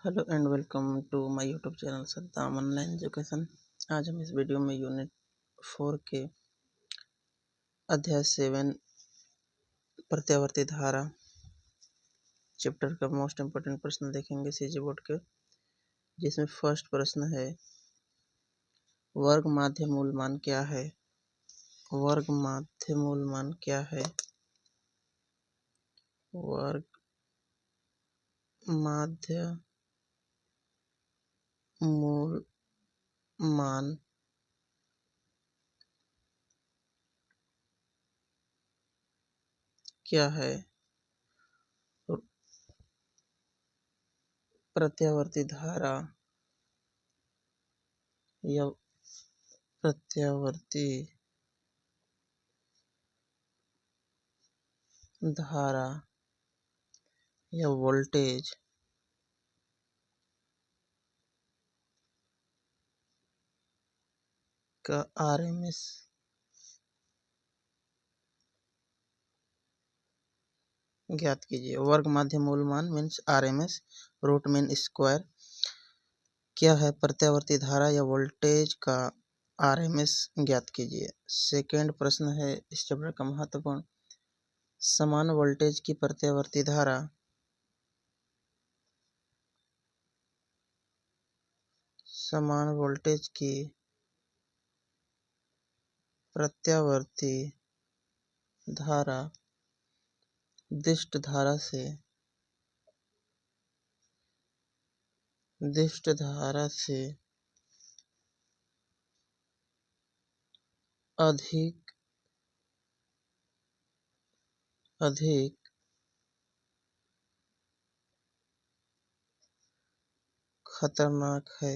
Hello and welcome to my YouTube channel Saddam online education. आज हम इस वीडियो में यूनिट 4 के अध्याय 7 प्रत्यावर्ती धारा चैप्टर का मोस्ट इम्पोर्टेंट प्रश्न देखेंगे सीजी बोर्ड के, जिसमें फर्स्ट प्रश्न है वर्ग माध्य मूल मान क्या है। वर्ग माध्य मूल मान क्या है? वर्ग माध्य मूल मान क्या है? प्रत्यावर्ती धारा या प्रत्यावर्ती धारा या वोल्टेज का आरएमएस ज्ञात कीजिए। वर्ग माध्य मूल मान means RMS root mean square क्या है? प्रत्यावर्ती धारा या वोल्टेज का आरएमएस ज्ञात कीजिए। सेकेंड प्रश्न है इस चैप्टर का महत्वपूर्ण, समान वोल्टेज की प्रत्यावर्ती धारा समान वोल्टेज की प्रत्यावर्ती धारा दिष्ट धारा से अधिक खतरनाक है।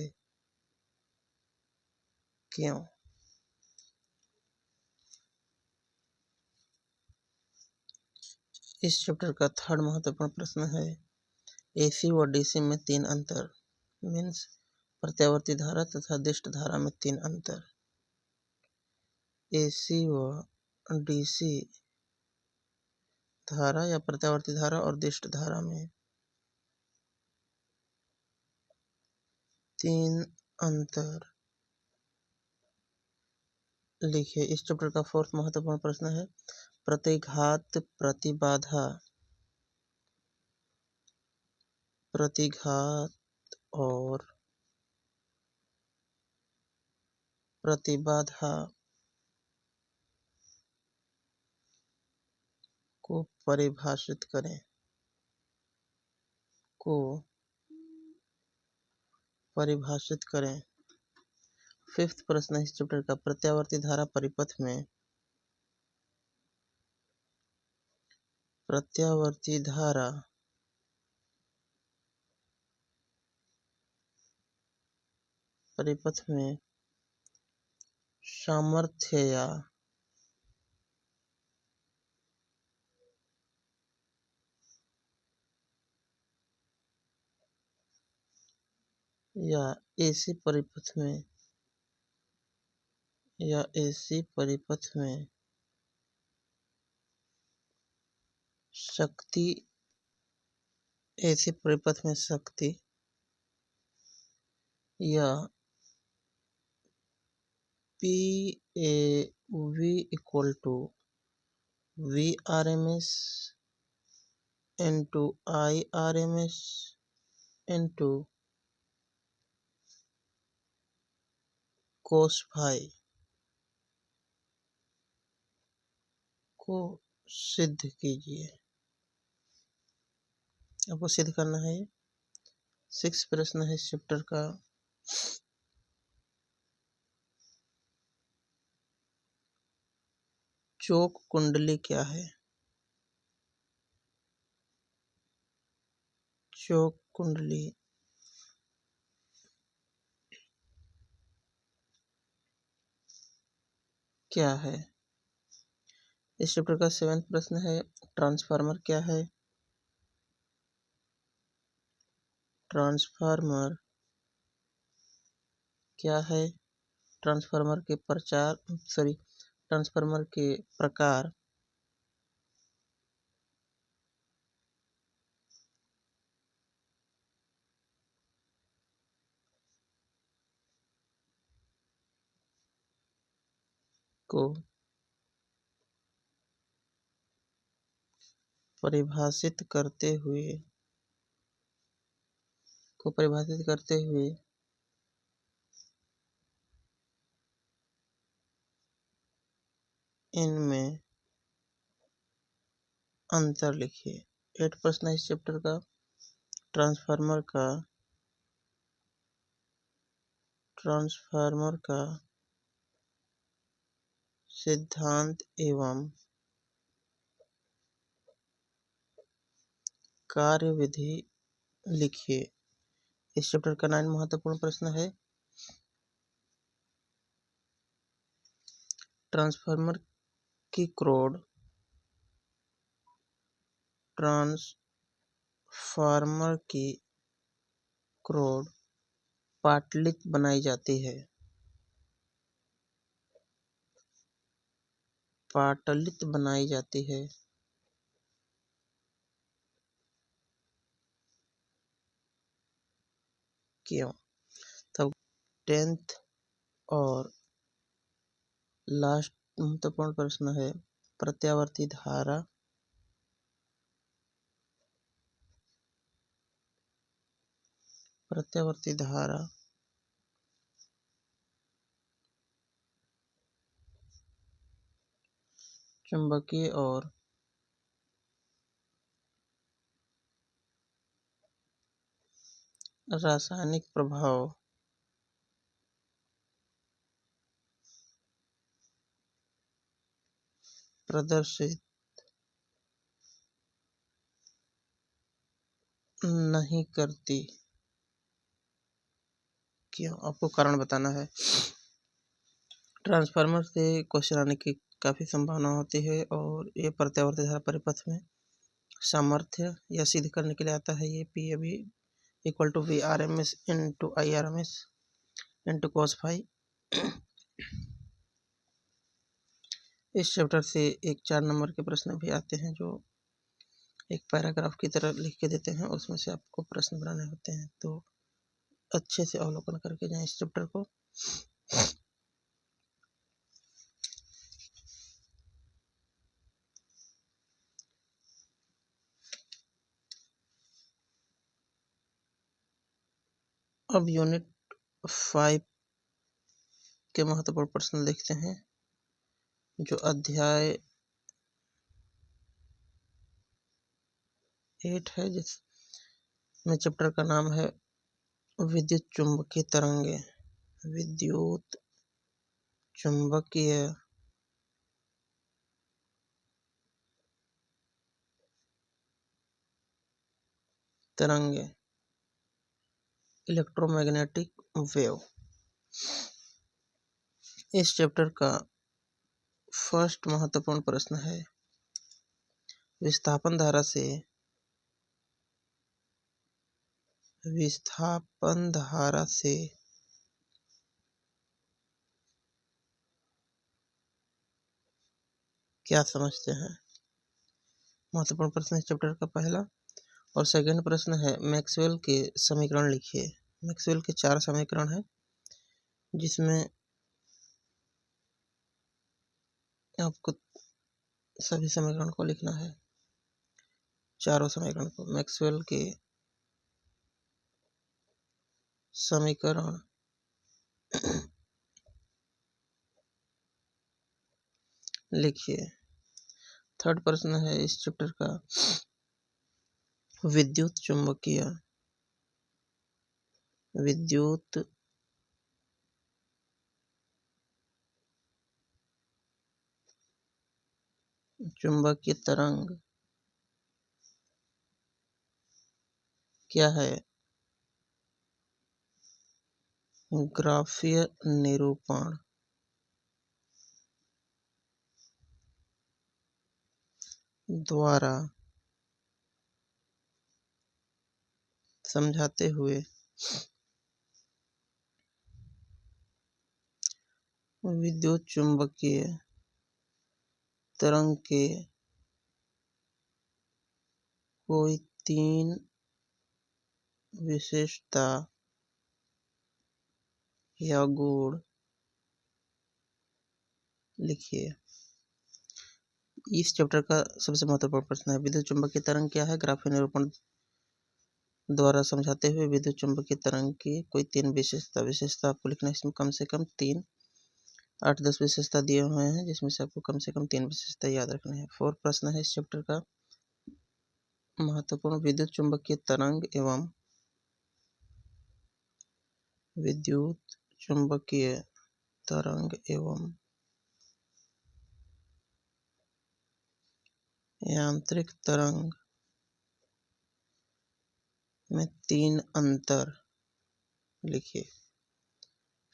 क्यों? इस चैप्टर का थर्ड महत्वपूर्ण प्रश्न है एसी व डीसी में 3 अंतर मीन्स प्रत्यावर्ती धारा तथा दिष्ट धारा में 3 अंतर। एसी व डीसी धारा या प्रत्यावर्ती धारा और दिष्ट धारा में 3 अंतर लिखे। इस चैप्टर का फोर्थ महत्वपूर्ण प्रश्न है प्रतिघात और प्रतिबाधा को परिभाषित करें। फिफ्थ प्रश्न इस चैप्टर का प्रत्यावर्ती धारा परिपथ में सामर्थ्य या एसी परिपथ में शक्ति या PAV equal to VRMS into IRMS into cos phi को सिद्ध कीजिए। आपको सिद्ध करना है। 6 प्रश्न है इस चैप्टर का, चोक कुंडली क्या है? चोक कुंडली क्या है? इस चैप्टर का 7th प्रश्न है ट्रांसफार्मर क्या है? ट्रांसफार्मर क्या है? ट्रांसफार्मर के प्रकार को परिभाषित करते हुए इनमें अंतर लिखिए। 8 प्रश्न है इस चैप्टर का। ट्रांसफार्मर का सिद्धांत एवं कार्यविधि लिखिए। इस चैप्टर का 9 महत्वपूर्ण प्रश्न है। ट्रांसफार्मर की क्रोड पाटलित बनाई जाती है। पाटलित बनाई जाती है। क्यों? तब 10th और लास्ट महत्वपूर्ण प्रश्न है। प्रत्यावर्ती धारा चुंबकीय और रासायनिक प्रभाव प्रदर्शित नहीं करती। क्यों? आपको कारण बताना है। ट्रांसफार्मर से क्वेश्चन आने की काफ़ी संभावना होती है और ये प्रत्यावर्ती धारा परिपथ में सामर्थ्य या सिद्ध करने के लिए आता है। ये P अभी equal to VRMS into IRMS into cos phi। इस चैप्टर से एक 4 नंबर के प्रश्न भी आते हैं जो एक पैराग्राफ की तरह लिख के देते हैं, उसमें से आपको प्रश्न बनाने होते हैं, तो अच्छे से अवलोकन करके जाएं इस चैप्टर को। अब यूनिट 5 के महत्वपूर्ण प्रश्न देखते हैं, जो अध्याय 8 है, जिसमें चैप्टर का नाम है विद्युत चुम्बकीय तरंगे। विद्युत चुम्बकीय तरंगे, इलेक्ट्रोमैग्नेटिक वेव। इस चैप्टर का फर्स्ट महत्वपूर्ण प्रश्न है, विस्थापन धारा से क्या समझते हैं। महत्वपूर्ण प्रश्न है चैप्टर का पहला। और सेकंड प्रश्न है, मैक्सवेल के समीकरण लिखिए। मैक्सवेल के 4 समीकरण हैं, जिसमें आपको सभी समीकरण को लिखना है। चारों समीकरण को मैक्सवेल के समीकरण लिखिए। थर्ड प्रश्न है इस चैप्टर का, विद्युत चुंबकीय तरंग क्या है। ग्राफीय निरूपण द्वारा समझाते हुए विद्युत चुंबकीय तरंग के कोई 3 विशेषता या गुण लिखिए। इस चैप्टर का सबसे महत्वपूर्ण प्रश्न है, विद्युत चुंबकीय तरंग क्या है? ग्राफीय निरूपण द्वारा समझाते हुए विद्युत चुंबकीय तरंग की कोई 3 विशेषता आपको लिखना है। इसमें कम से कम 3 8-10 विशेषता दिए हुए हैं, जिसमें से आपको कम से कम 3 विशेषता याद रखनी है। 4 प्रश्न है इस चैप्टर का महत्वपूर्ण, विद्युत चुंबकीय तरंग एवं विद्युत चुंबकीय तरंग एवं यांत्रिक तरंग में 3 अंतर लिखिए।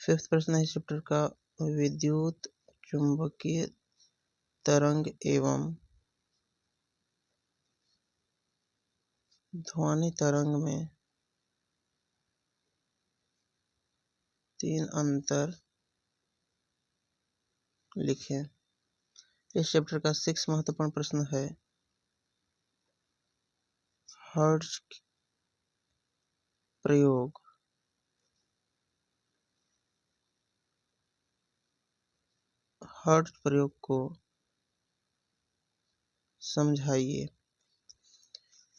5th प्रश्न है इस चैप्टर का, विद्युत चुंबकीय तरंग एवं ध्वनि तरंग में 3 अंतर लिखें। इस चैप्टर का 6 महत्वपूर्ण प्रश्न है, हर्ट्ज प्रयोग को समझाइए।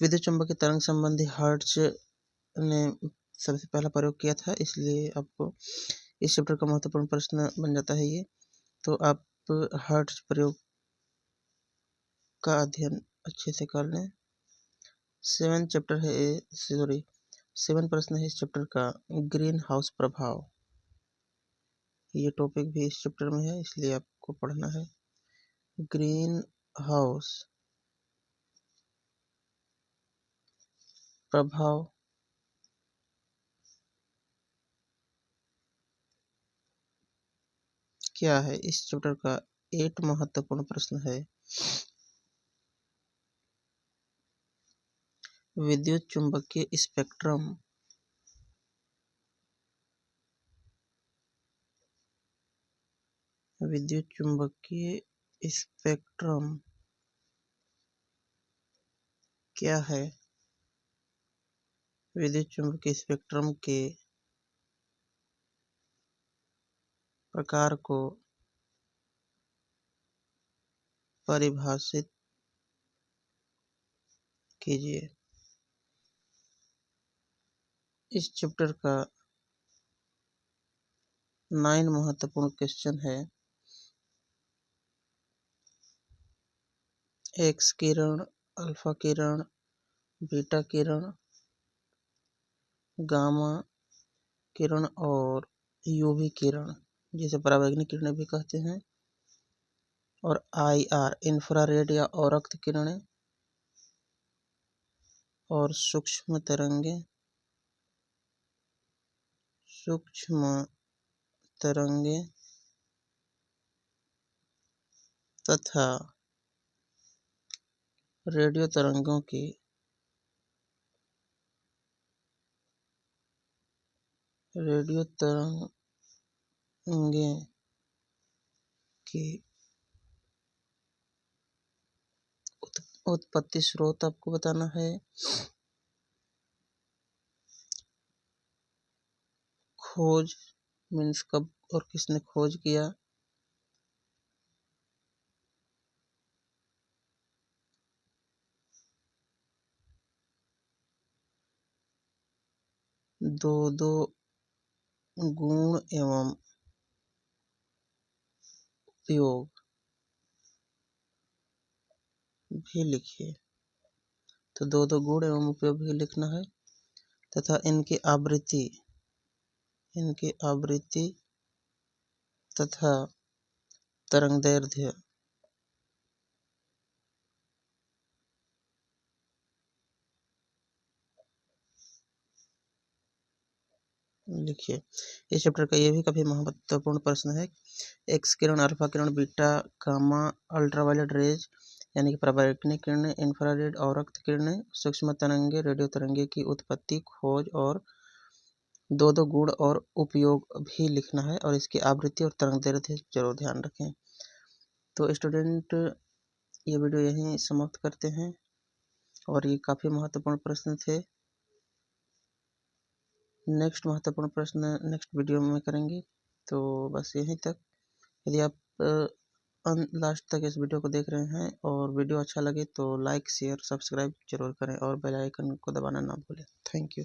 विद्युत चुंबकीय तरंग संबंधी हर्ट्ज ने सबसे पहला प्रयोग किया था, इसलिए आपको इस चैप्टर का महत्वपूर्ण प्रश्न बन जाता है ये। तो आप हर्ट्ज प्रयोग का अध्ययन अच्छे से कर लें। 7 प्रश्न है इस चैप्टर का, ग्रीन हाउस प्रभाव। ये टॉपिक भी इस चैप्टर में है, इसलिए आपको पढ़ना है। ग्रीन हाउस प्रभाव क्या है? इस चैप्टर का 8 महत्वपूर्ण प्रश्न है, विद्युत चुंबकीय स्पेक्ट्रम क्या है? विद्युत चुंबकीय स्पेक्ट्रम के प्रकार को परिभाषित कीजिए। इस चैप्टर का 9 महत्वपूर्ण क्वेश्चन है, एक्स किरण, अल्फा किरण, बीटा किरण, गामा किरण और यूवी किरण, जिसे परावैंगनिक किरणें भी कहते हैं, और IR इंफ्रारेड या औरक्त किरणें, और सूक्ष्म तरंगे तथा रेडियो तरंगों की उत्पत्ति स्रोत आपको बताना है। खोज मीन्स कब और किसने खोज किया। दो गुण एवं उपयोग भी लिखिए। तो दो गुण एवं उपयोग भी लिखना है, तथा इनकी आवृत्ति तथा तरंगदैर्ध्य लिखिए। इस चैप्टर का ये भी काफी महत्वपूर्ण प्रश्न है, एक्स किरण, अल्फा किरण, बीटा, गामा, अल्ट्रावायलेट रेज यानी कि परावैंगनिक किरणें, इंफ्रारेड औरक्त किरणें, सूक्ष्म तरंगे, रेडियो तरंगे की उत्पत्ति, खोज और दो गुण और उपयोग भी लिखना है, और इसकी आवृत्ति और तरंगदैर्ध्य जरूर ध्यान रखें। तो स्टूडेंट, ये वीडियो यहीं समाप्त करते हैं, और ये काफ़ी महत्वपूर्ण प्रश्न थे। नेक्स्ट महत्वपूर्ण प्रश्न नेक्स्ट वीडियो में करेंगे। तो बस यहीं तक। यदि आप लास्ट तक इस वीडियो को देख रहे हैं और वीडियो अच्छा लगे तो लाइक शेयर सब्सक्राइब जरूर करें और बेल आइकन को दबाना ना भूलें। Thank you.